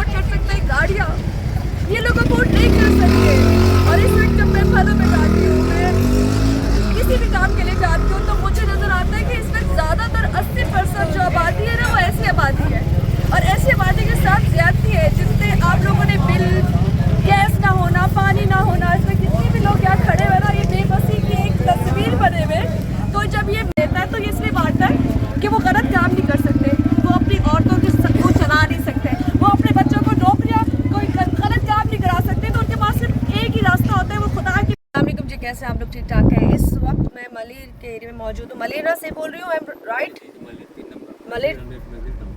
Afford कर सकते हैं गाड़ियाँ, ये लोग अफोर्ड नहीं कर सकते। और इस वक्त जब मैं फलों में जाती हूँ, मैं किसी भी काम के लिए जाती हूँ, तो मुझे नजर आता है कि इस वक्त ज़्यादातर 80% जो आबादी है ना, वो ऐसी आबादी है। और ऐसी आबादी के साथ ज्यादती है जिससे आप लोगों ने बिल, गैस ना होना, पानी ना होना, इसमें कितने भी लोग यहाँ खड़े हुए ना, ये बेबसी की एक तस्वीर बने हुए। तो जब ये देता है तो ये इसलिए बांटता है कि वो गलत काम नहीं कर सकते, वो अपनी औरतों को चला नहीं सकते, वो अपने बच्चों को नौकरियाँ कोई गलत काम नहीं करा सकते। तो उनके पास सिर्फ एक ही रास्ता होता है, वो खुदा की। अस्सलाम जी, कैसे आप लोग? ठीक ठाक है। इस वक्त मैं मलिर के एरिया में मौजूद हूँ। मलिरा से बोल रही हूँ, राइट? मलिर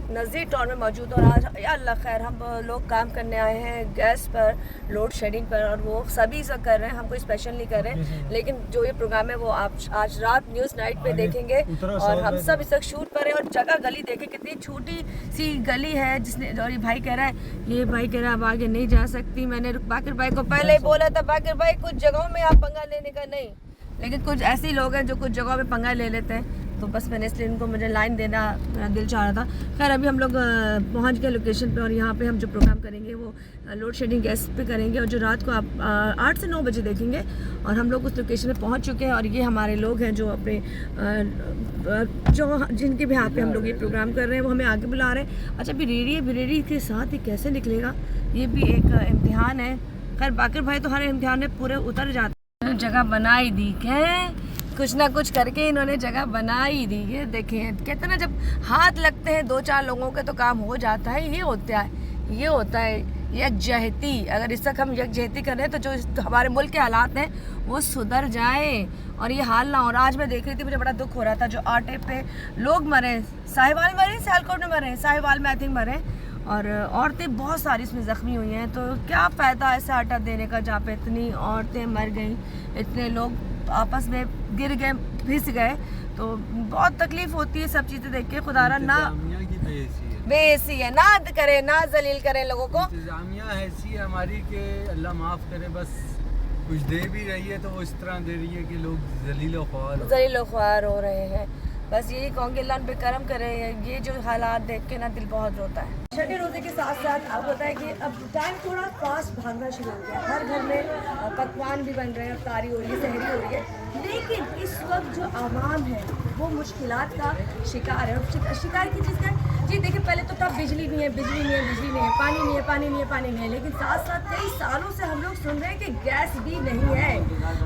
नज़ीर टाउन में मौजूद। और आज या अल्लाह खैर, हम लोग काम करने आए हैं गैस पर, लोड शेडिंग पर, और वो सभी से कर रहे हैं, हम कोई स्पेशल नहीं कर रहे हैं। लेकिन जो ये प्रोग्राम है वो आप आज रात न्यूज़ नाइट पे देखेंगे। और हम सब इस वक्त शूट पर हैं। और जगह गली देखें, कितनी छोटी सी गली है, जिसने, और ये भाई कह रहा है अब आगे नहीं जा सकती। मैंने बाकिर भाई को पहले ही बोला था, बाकिर भाई कुछ जगहों में आप पंगा लेने का नहीं, लेकिन कुछ ऐसे लोग हैं जो कुछ जगहों में पंगा ले लेते हैं। तो बस मैंने इसलिए इनको, मुझे लाइन देना मेरा दिल चाह रहा था। खैर अभी हम लोग पहुंच गए लोकेशन पे, और यहाँ पे हम जो प्रोग्राम करेंगे वो लोड शेडिंग गैस पे करेंगे, और जो रात को आप 8 से 9 बजे देखेंगे। और हम लोग उस लोकेशन पे पहुंच चुके हैं। और ये हमारे लोग हैं जो अपने जो जिनके भी यहाँ पे हम लोग ये प्रोग्राम कर रहे हैं, वो हमें आगे बुला रहे हैं। अच्छा, बिरेड़ी के साथ ही कैसे निकलेगा, ये भी एक इम्तिहान है। खैर बाकिर भाई तो हर इम्तिहान में पूरे उतर जाते हैं। जगह बनाई दी है, कुछ ना कुछ करके इन्होंने जगह बना ही दी है। देखें, कहते ना, जब हाथ लगते हैं 2-4 लोगों के तो काम हो जाता है। ये होता है यकजहती। अगर इस तक हम यकजहती करें तो जो हमारे मुल्क के हालात हैं वो सुधर जाएं और ये हाल ना हो। और आज मैं देख रही थी, मुझे बड़ा दुख हो रहा था, जो आटे पे लोग मरे, साहिवाल में मरे, सियालकोट में मरे, साहिवाल में आई थिंक मरे, और औरतें बहुत सारी इसमें ज़ख्मी हुई हैं। तो क्या फ़ायदा ऐसा आटा देने का जहाँ पे इतनी औरतें मर गई, इतने लोग आपस में गिर गए, फिस गए। तो बहुत तकलीफ़ होती है सब चीज़ें देख के। खुदारा ना बेसी है, ना करे, ना जलील करें लोगों को। इंतज़ामिया ऐसी है हमारी कि अल्लाह माफ़ करे, बस कुछ दे भी रही है तो वो इस तरह दे रही है कि लोग जलील ख्वार हो रहे हैं। बस यही कहूँगी, अल्लाह पे करम करे। ये जो हालात देख के ना दिल बहुत रोता है। छठे रोज़े के साथ साथ अब होता है कि अब टाइम थोड़ा फास्ट भागना शुरू हो गया। हर घर में पकवान भी बन रहे हैं, अफ्तारी हो रही है, सहरी हो रही है। लेकिन इस वक्त जो आवाम है वो मुश्किलात का शिकार है। और शिकार की चीज़ का जी देखिए, पहले तो तब बिजली नहीं है, पानी नहीं है, लेकिन साथ साथ कई सालों से हम लोग सुन रहे हैं कि गैस भी नहीं है।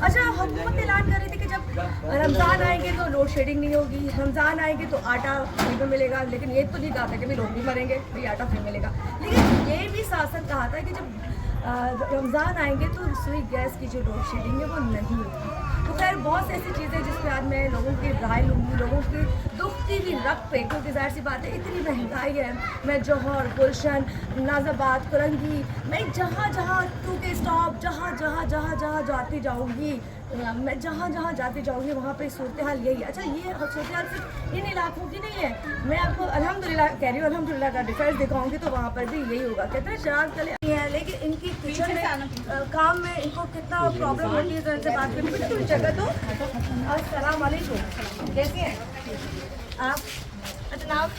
अच्छा, हुकूमत ऐलान कर रही थी कि जब रमज़ान आएंगे तो लोड शेडिंग नहीं होगी, रमज़ान आएंगे तो आटा फ्री में मिलेगा। लेकिन ये तो नहीं कहा था कि भाई लोग भी मरेंगे, फ्री आटा फ्री मिलेगा। लेकिन ये भी साथ साथ कहा था कि जब रमज़ान आएंगे तो रसोई गैस की जो लोड शेडिंग है वो नहीं होगी। तो खैर बहुत सी ऐसी चीज़ें जिस पर आज मैं लोगों की राय लूँगी, लोगों की दुखती हुई रख पे, क्योंकि जाहिर सी बात है इतनी महंगाई है। मैं जौहर, गुलशन, नाज़ाबाद, कुरंगी, मैं जहाँ टू के स्टॉप जहाँ जाती जाऊँगी, मैं जहाँ जाती जाऊँगी वहाँ पे सूरत हाल यही है। अच्छा, ये सूरत हाल सिर्फ इन इलाकों की नहीं है, मैं आपको अल्हम्दुलिल्लाह कह रही हूँ, अल्हम्दुलिल्लाह का डिफरेंस दिखाऊँगी तो वहाँ पर भी यही होगा। कहते हैं शराब चले है, लेकिन इनकी किचन में काम में इनको कितना प्रॉब्लम होती है। तो इनसे बात करनी पड़ती है जगह। तो अस्सलाम वालेकुम, कैसी हैं आप? अच्छा, नाम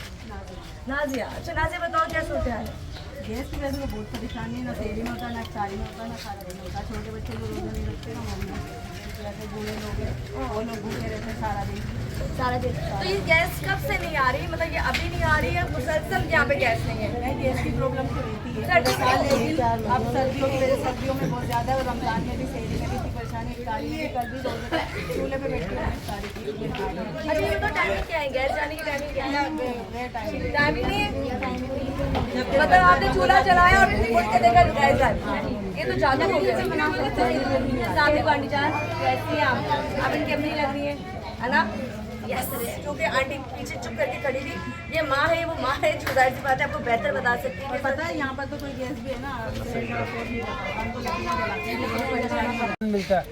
नाजिया। अच्छा नाजिया, बताओ क्या सूरत हाल है? गैस की वजह से बहुत परेशानी है, ना सेहरी में होता है, ना इफ्तारी में होता है, ना खाने में होता है। छोटे बच्चे को रोज़ा नहीं रखते, ना मम्मी जैसे बूढ़े लोग हैं वो लोग भूखे रहते हैं सारा दिन। तो ये गैस कब से नहीं आ रही? मतलब ये अभी नहीं आ रही है, मुसलसल यहाँ पे गैस नहीं है? गैस की प्रॉब्लम तो रहती है, अब सर्दियों की वजह, सर्दियों में बहुत ज़्यादा है। और रमज़ान में भी सेहरी में भी इतनी परेशानी, इफ्तारी में भी कल भी रोज़े चूल्हे पे बैठ के इफ्तारी की। अच्छा, ये तो टाइमिंग क्या है? गैस जाने की टाइमिंग क्या है? टाइमिंग नहीं है, मतलब आपने चूल्हा चलाया और उठ के देखा गैस जाए, ये तो ज़्यादा हो गया। सामने बांटी जान, कैसी हैं आप इनकी अपनी लग रही है ना? यस, क्योंकि आंटी पीछे चुप करके खड़ी थी। ये माँ है, वो माँ है जो जाहिर सी बात है आपको बेहतर बता सकती है। पता है यहाँ पर तो कोई गैस भी है ना, मिलता है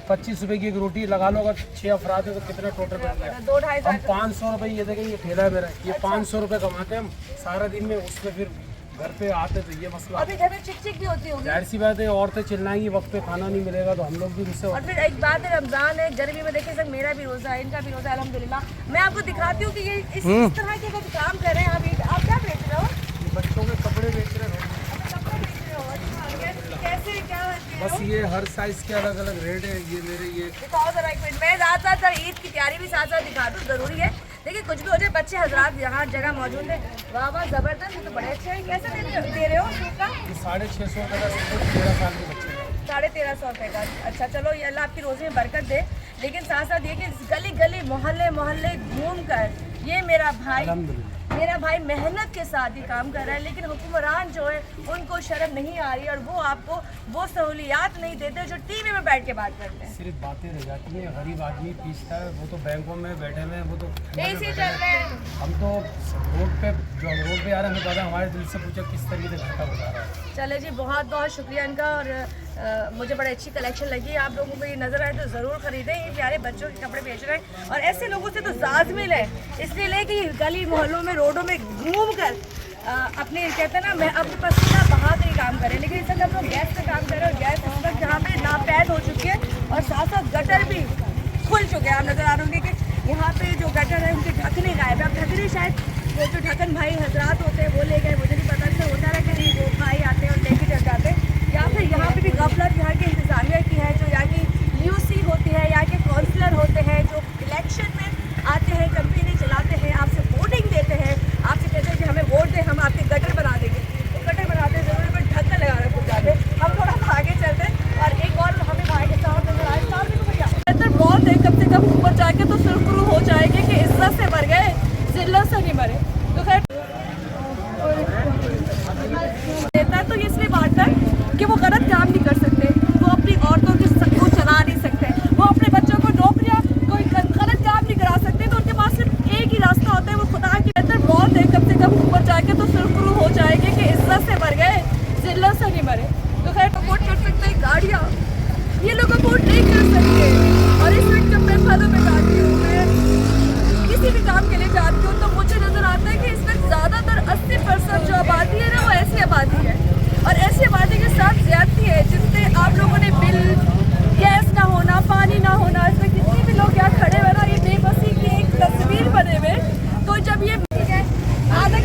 25 रुपए की एक रोटी लगा लो, अगर 6 अफराद है तो कितना टोटल बनता है? 2-2.5 हम 500 रुपए, ये देखें ये ठेला है मेरा, ये 500 रुपए कमाते हैं हम सारा दिन में, उसमें फिर घर पे आते तो ये मसला। अभी घर में चिक भी होती होगी। जाहिर सी बात है, औरतें चिल्लाएंगी, वक्त पे खाना नहीं मिलेगा तो हम लोग भी उससे। और फिर एक बात है, रमजान है, गर्मी में देखिए सर, मेरा भी रोज़ा है, इनका भी रोज़ा है, अल्हम्दुलिल्लाह। मैं आपको दिखाती हूँ कि ये इस तरह के काम कर रहे हैं। आप क्या बेच रहे हो? बच्चों के कपड़े बेच रहे हैं। बस ये हर साइज के अलग अलग रेट है। ये मेरे ये दिखाओ जरा एक मिनट। मैं ज़्यादातर ईद की तैयारी भी साथ साथ दिखा दूँ, ज़रूरी है। देखिए कुछ भी हो जाए, बच्चे हजरात यहाँ जगह मौजूद है। वाह वाह ज़बरदस्त, ये तो बड़े अच्छे हैं। कैसे दे रहे हो सूट का? 650 रुपये का सूट 13 साल के बच्चे का। 1350 रुपये का। अच्छा चलो, ये अल्लाह आपकी रोज़ी में बरकत दे। लेकिन साथ साथ ये कि गली गली मोहल्ले मोहल्ले घूम कर ये मेरा भाई मेहनत के साथ ये काम कर रहा है। लेकिन हुक्मरान जो है उनको शर्म नहीं आ रही और वो आपको वो सहूलियात नहीं देते जो टीवी में बैठ के बात करते हैं। सिर्फ बातें रह जाती हैं। गरीब आदमी पीसता है, वो तो बैंकों में बैठे हुए हैं, वो तो एसी चल रहे हैं। हम तो रोड पे आ रहे हैं, हमें पता हमारे दिल से पूछा किस तरीके से घाटा बता रहा है। चले जी, बहुत बहुत शुक्रिया इनका। और मुझे बड़ी अच्छी कलेक्शन लगी। आप लोगों को ये नज़र आए तो ज़रूर ख़रीदें। ये प्यारे बच्चों के कपड़े बेच रहे हैं और ऐसे लोगों से तो लाज़मी है, इसलिए ले कि गली मोहल्लों में रोडों में घूम कर अपने कहते हैं ना, मैं अपने पसीना बहा कर ही काम करें। लेकिन इस वक्त हम लोग गैस पे काम कर रहे हैं और गैस इस वक्त यहाँ पे नापैद हो चुकी है और साथ साथ गटर भी खुल चुके हैं। आप नज़र आ रहे होंगे कि यहाँ पे जो गटर है उनके ढकने गायब है। अब ढकने शायद वो जो ढक्कन भाई हजरात होते हैं वो ले गए, मुझे नहीं पता। से होता है कि नहीं, वो भाई आते हैं और लेके चल जाते हैं। या फिर यहाँ पे भी गफलत यहाँ के इंतजामिया की है, जो यहाँ की यूसी होती है, यहाँ के काउंसलर होते हैं जो इलेक्शन में आते हैं, कैंपेनिंग चलाते हैं, आपसे वोटिंग देते हैं, आपसे कहते हैं कि हमें वोट दें, हम आपके गटर बना देंगे। तो गटर बनाते जरूर पर ढक्कन लगा रहे खुद जाते। हम थोड़ा आगे चलते हैं और एक और हमें भाई के साथ नजर आए। बेहतर बहुत है, कम से कम ऊपर जाके तो सुरखरू हो जाएंगे कि इज्जत से मर गए, जिल्लत से नहीं मरे। तो खैर देता तो ये इसलिए बांटता है कि वो गलत काम नहीं कर सकते, वो अपनी औरतों को चला नहीं सकते, वो अपने बच्चों को नौकरियां कोई गलत काम नहीं करा सकते। तो उनके पास सिर्फ एक ही रास्ता होता है, वो खुदा की बेहतर बहुत है, कम से कम ऊपर जाके तो सुरखरू हो जाएंगे कि इज्जत से मर गए, जिल्लत से नहीं मरे। तो खैर अफोर्ड कर सकते हैं गाड़ियाँ, ये लोग अफोर्ड नहीं कर सकते। और इस वक्त जब मैं फलों में जाती हूँ, मैं किसी भी काम के लिए जाती हूँ, तो मुझे नज़र आता है कि इस वक्त ज़्यादातर 80% जो आबादी है ना, वो ऐसी आबादी है और ऐसी आबादी के साथ ज्यादती है जिनसे आप लोगों ने बिल, गैस ना होना, पानी ना होना, इसमें कितने भी लोग यहाँ खड़े हुए ना, ये बेबसी की एक तस्वीर बने हुए। तो जब ये ठीक है आधा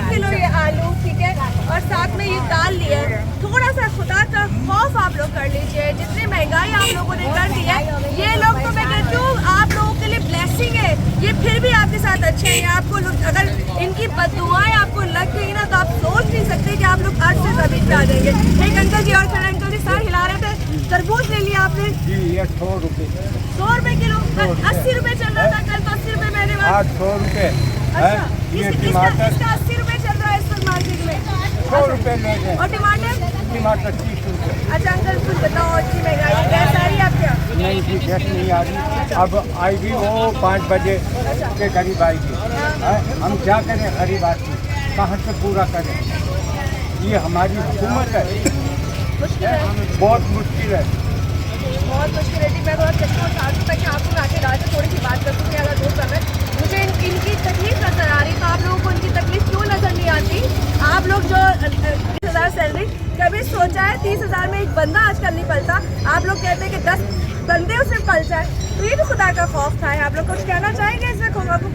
किलो ये आलू, ठीक है, और साथ में ये दाल लिया है, थोड़ा सा खुदा का खौफ आप लोग कर लीजिए। जितनी महंगाई आप लोगों ने कर दी है, ये लोग तो मैं कहती हूँ आप लोगों के लिए ब्लेसिंग है, ये फिर भी आपके साथ अच्छे हैं। आपको अगर इनकी बददुआएं आपको लग गई ना, तो आप सोच नहीं सकते कि आप लोग अर्श से जमीन पे आ जाएंगे। एक अंकल जी और खड़े, अंकल जी सर हिला रहे थे। तरबूज ले लिया आपने? जी, ये 100 रुपये। 100 रुपये किलो? 80 रुपये चल रहा था कल, तो 80 रुपये मैंने 800 रुपये। अच्छा, इसका 80 रुपये चल रहा है इस वक्त मार्केट में। 100 रुपये ले गए। और टमाटर? टमाटर 30 रुपये। अच्छा अंकल कुछ बताओ, अच्छी महंगाई गैस आ रही है आपके यहाँ? नहीं जी, गैस नहीं आ रही, अब आएगी वो 5 बजे के करीब आएगी। हम क्या करें, गरीब आदमी कहाँ से पूरा करें? ये हमारी हुकूमत है, मुश्किल है, बहुत मुश्किल है, बहुत मुश्किल है। मैं थोड़ा चश्मा उतार दूँ ताकि आपको आके रात थोड़ी सी बात कर सकूँ, ज़्यादा दूर कर रहे हैं। मुझे इनकी तकलीफ नजर आ रही, तो आप लोगों को इनकी तकलीफ क्यों नजर नहीं आती? आप लोग जो 30,000 सैलरी, कभी सोचा है 30,000 में एक बंदा आजकल नहीं पलता? आप लोग कहते हैं कि 10 बंदे उसमें पल जाए, तो ये भी खुदा का खौफ था। आप लोग कुछ कहना चाहेंगे इसमें?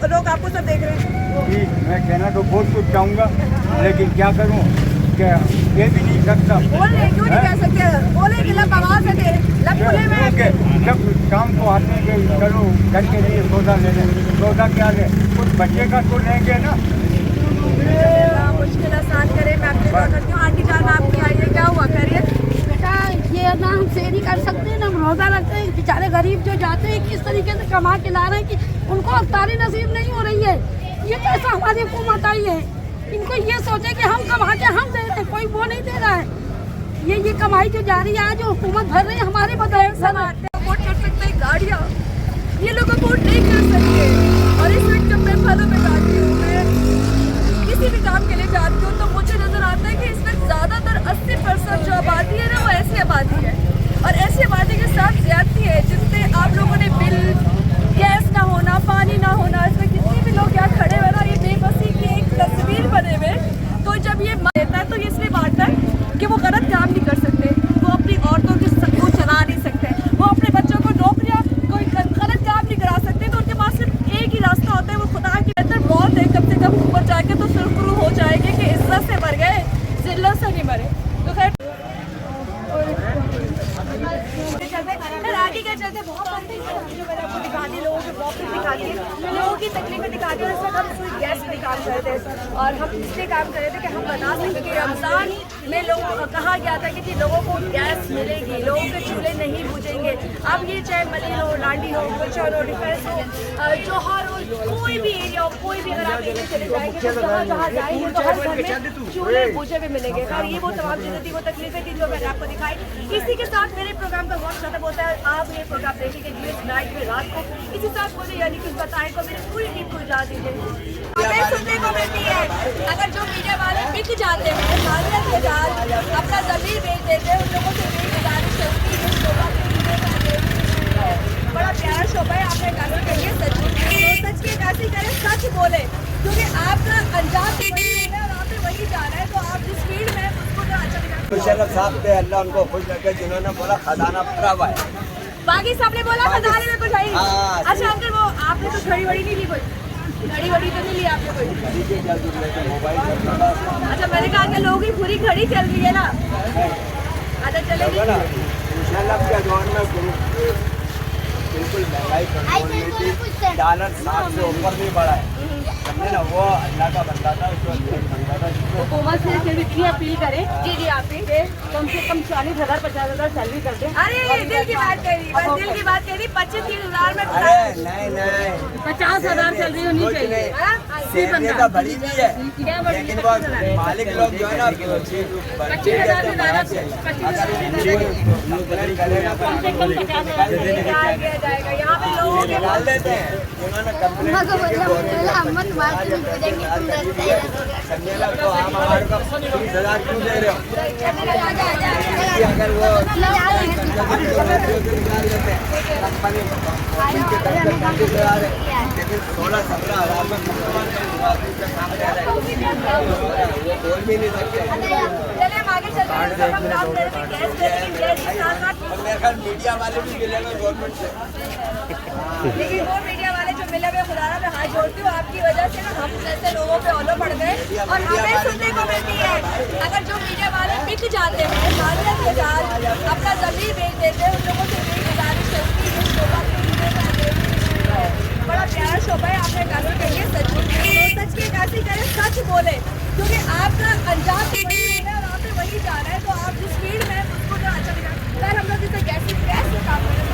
लोग आपको सब देख रहे हैं। जी, मैं कहना तो बहुत कुछ चाहूँगा, लेकिन क्या करूँ, क्या ये भी नहीं सकता। बोले क्यों नहीं कह सकते? बोले कि लब आवाज है तेरे, लब खुले में। जब शाम को आते हैं कि चलो घर के लिए सौदा ले लें, सौदा क्या ले, कुछ बच्चे का तो लेंगे ना। मुश्किल आसान करे। मैं आपकी बात करती हूँ। आंटी जान आपकी आइए, क्या हुआ खैरियत? बेटा ये ना हम से नहीं कर सकते, ना हम रोज़ा रखते हैं। बेचारे गरीब जो जाते हैं किस तरीके से कमा के ला रहे हैं कि उनको अफ्तारी नसीब नहीं हो रही है। ये कैसा हमारी हुकूमत आई है? इनको ये सोचे कि हम कमा के हम दे रहे हैं, कोई वो नहीं दे रहा है। ये कमाई जो जा रही है आज हुकूमत भर रही है हमारे बदले। अफोर्ड कर सकते हैं गाड़ियाँ, ये लोग अफोर्ड नहीं कर सकते। और इस वक्त जब मैं फलों में जाती हूँ, मैं किसी भी काम के लिए जाती हूँ, तो मुझे नजर आता है कि इस वक्त ज़्यादातर 80% जो आबादी है ना, वो ऐसी आबादी है और ऐसी आबादी के साथ ज्यादती है जिनसे आप लोगों ने बिल, गैस ना होना, पानी ना होना, इसमें कितने भी लोग यहाँ खड़े हुए ना, ये बेबसी की एक तस्वीर बने हुए। तो जब ये देता है तो ये इसलिए बांटता है कि वो गलत काम नहीं कर सकते, वो अपनी औरतों को चला नहीं सकते, वो अपने बच्चों को नौकरियां कोई गलत काम नहीं करा सकते। तो उनके पास सिर्फ एक ही रास्ता होता है, वो खुदा की बेहतर बहुत है, कम से कम ऊपर जाके तो सुरखरू हो जाएंगे कि इज्जत से मर गए, जिल्लत से नहीं मरे। तो खैर चलते बहुत बनते हैं जो मैंने आपको दिखा दी, लोगों की प्रॉब्लम दिखा दी, लोगों की तकलीफें दिखा दी। और इस वक्त हम सुई गैस पे काम कर रहे थे और हम इसलिए काम कर रहे थे कि हम बता सकें कि रमज़ान में लोगों को कहा गया था कि लोगों को गैस मिलेगी, लोगों के चूल्हे नहीं बुझेंगे। अब ये चाहे मलिन हो, लांडी हो, गुलशन हो, डिफेंस हो, जौहर हो, कोई भी एरिया हो, कोई भी, अगर आप एरिया चले जाएंगे तो जहाँ जहाँ जाएंगे तो हर घर में चूल्हे बुझे हुए मिलेंगे। और ये वो तमाम चीज़ें थी, वो तकलीफें थी जो मैंने आपको दिखाई। इसी के साथ मेरे प्रोग्राम का वक्त खत्म होता है। आप ये प्रोग्राम देखेंगे न्यूज़ नाइट में रात को। इसी साथ मुझे यानी कि बताएं को मेरी पूरी टीम को इजाज़त दीजिए। हमें सुनने को मिलती है अगर जो मीडिया वाले बिक जाते हैं, मालियत के जाल अपना ज़मीर बेच देते हैं, उन लोगों से मेरी गुजारिश है कि इस शोभा के बड़ा प्यारा शोभा है। आपने काशी करिए सच, तो सच की काशी करें, सच बोले, क्योंकि आपका अंजाम वही है और आपने वही जाना है। तो आप जिस फील्ड में उसको तो अच्छा दिखा। मुशर्रफ साहब थे, अल्लाह उनको खुश रखे, जिन्होंने बोला खजाना भरा हुआ है। बाकी साहब ने बोला खजाने में कुछ है ही नहीं। हाँ, अच्छा अंकल, वो आपने तो घड़ी वड़ी नहीं ली, कोई घड़ी वड़ी तो नहीं ली आपने कोई? अच्छा मैंने कहा कि लोगों की पूरी घड़ी चल रही है ना। अच्छा चलेगी मुशर्रफ के दौर में बिल्कुल महंगाई कंट्रोल में थी, डॉलर 60 से ऊपर नहीं बढ़ा है, समझे ना। वो अल्लाह का बंदा था, उसको बंदा था जिसको हुकूमत से फिर इतनी अपील करें जी जी आप ही कम से कम 40,000 50,000 सैलरी कर दें। अरे दिल की बात कह रही, बस दिल की बात कह रही। 25-30,000 में अरे नहीं 50,000 सैलरी होनी कुछ चाहिए। नहीं, सेवने का बड़ी भी है, लेकिन वो मालिक लोग जो है ना 25,000 से ज़्यादा अगर करेगा तो निकाल दिया जाएगा। यहाँ पे लोगों के निकाल देते हैं, जिन्होंने कंप्लेंट समझेला तो आप हमारे को 30,000 क्यों दे रहे हो? अगर वो निकाल देते हैं कंपनी उनके तरफ से 30,000 है, लेकिन 16-17,000 में वो बोल भी नहीं सकते। चले हम आगे चलते हैं। हम काम कर रहे थे गैस पे, लेकिन गैस के साथ साथ और मेरे ख्याल मीडिया वाले भी मिलेंगे गवर्नमेंट से। लेकिन वो मीडिया वाले जो मिले हुए, खुदा मैं हाथ जोड़ती हूँ, आपकी वजह से ना हम जैसे लोगों पे औलो पड़ गए। और हमें सुनने को मिलती है अगर जो मीडिया वाले बिक जाते हैं, मालियत के जाल अपना ज़मीर बेच देते हैं, उन लोगों से मेरी गुजारिश है कि इस शोभा के बड़ा प्यारा शोभा है। आपने काशी करिए सच, तो सच की काशी करें, सच बोले, क्योंकि आपका अंजाम वही है और आपने वही जाना है। तो आप जिस फील्ड में उसको तो अच्छा दिखा। सर हम लोग जैसे गैस से काम कर रहे थे,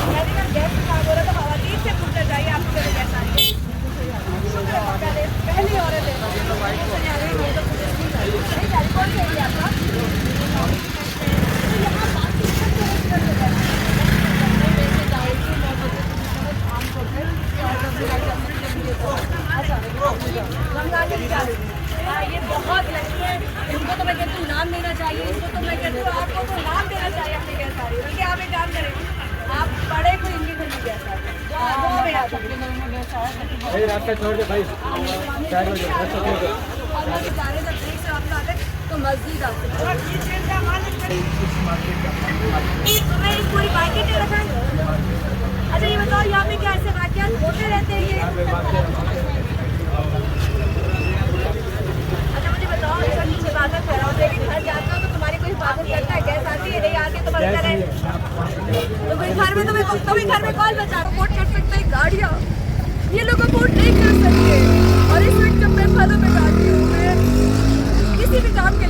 मैंने कहा गैस से काम हो रहा था, खवातीन से पूछना चाहिए आपको मेरे गैस आ रही है। शुक्र है पहले पहली औरत है कौन से एरिया आपका? तो यहाँ बाकी ये बहुत लड़की है, इनको तो मैं कहती हूँ नाम देना चाहिए, इसको तो मैं कहती हूँ आपको तो नाम देना चाहिए अपने गैस आ रही है। बल्कि आप एक काम करें, आप बड़े को इनकी घर में गैस आ रही है, रास्ता छोड़ दे भाई, 4 बजे रास्ता छोड़ दे। और वो बेचारे जब ब्रेक से वापस आते तो मस्जिद आते। तो मैं इस पूरी मार्केट में रखा। अच्छा ये बताओ यहाँ पे क्या ऐसे वाक़यात होते रहते हैं ये? अच्छा मुझे बताओ, ऐसा नीचे बादल कर रहा हो, लेकिन घर जाते हो तो तुम्हारी कोई हिफाजत करता है? गैस आती है, नहीं आती है तो मदद करे। तो कोई घर में घर में कॉल बचा रिपोर्ट कर सकते हैं गाड़ियाँ, ये लोग अफोर्ड नहीं कर सकते। और इस वक्त जब मैं फलों में जाती हूँ, मैं किसी भी काम के